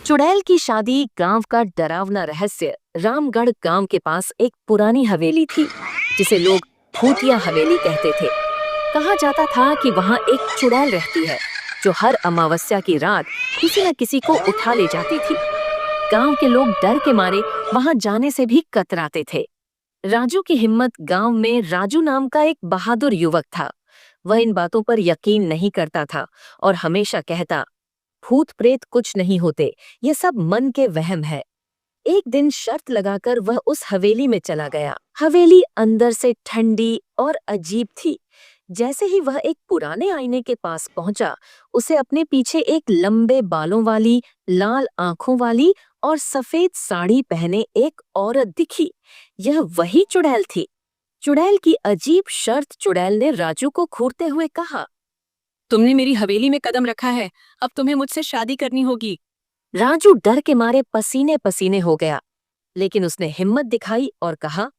चुड़ैल की शादी गांव का डरावना रहस्य। रामगढ़ गांव के पास एक पुरानी हवेली थी जिसे लोग भूतिया हवेली कहते थे। कहा जाता था कि वहां एक चुड़ैल रहती है जो हर अमावस्या की रात किसी न किसी को उठा ले जाती थी। गांव के लोग डर के मारे वहां जाने से भी कतराते थे। राजू की हिम्मत गांव में राजू नाम का एक बहादुर युवक था। वह इन बातों पर यकीन नहीं करता था और हमेशा कहता, भूत प्रेत कुछ नहीं होते, ये सब मन के वहम है। एक दिन शर्त लगाकर वह उस हवेली में चला गया। हवेली अंदर से ठंडी और अजीब थी। जैसे ही वह एक पुराने आईने के पास पहुंचा, उसे अपने पीछे एक लंबे बालों वाली, लाल आंखों वाली और सफेद साड़ी पहने एक औरत दिखी। यह वही चुड़ैल थी। चुड़ैल की अजीब शर्त चुड़ैल ने राजू को घूरते हुए कहा, तुमने मेरी हवेली में कदम रखा है, अब तुम्हें मुझसे शादी करनी होगी। राजू डर के मारे पसीने पसीने हो गया, लेकिन उसने हिम्मत दिखाई और कहा,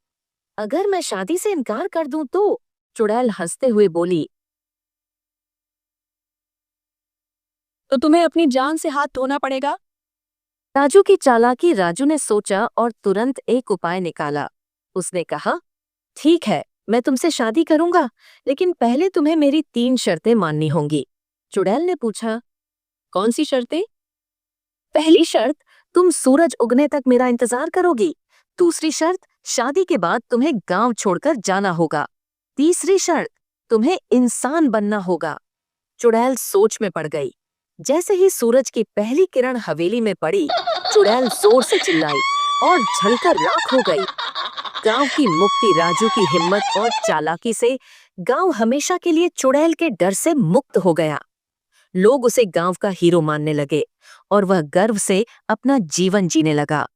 अगर मैं शादी से इनकार कर दूं तो? चुड़ैल हंसते हुए बोली, तो तुम्हें अपनी जान से हाथ धोना पड़ेगा। राजू की चालाकी राजू ने सोचा और तुरंत एक उपाय निकाला। उसने कहा, ठीक है, मैं तुमसे शादी करूंगा, लेकिन पहले तुम्हें मेरी 3 शर्तें माननी होंगी। चुड़ैल ने पूछा, कौन सी शर्तें? पहली शर्त, तुम सूरज उगने तक मेरा इंतजार करोगी। दूसरी शर्त, शादी के बाद तुम्हें गांव छोड़कर जाना होगा। तीसरी शर्त, तुम्हें इंसान बनना होगा। चुड़ैल सोच में पड़ गई। जैसे ही सूरज की पहली किरण हवेली में पड़ी, चुड़ैल जोर से चिल्लाई और जलकर राख हो गई। गांव की मुक्ति राजू की हिम्मत और चालाकी से गांव हमेशा के लिए चुड़ैल के डर से मुक्त हो गया। लोग उसे गांव का हीरो मानने लगे और वह गर्व से अपना जीवन जीने लगा।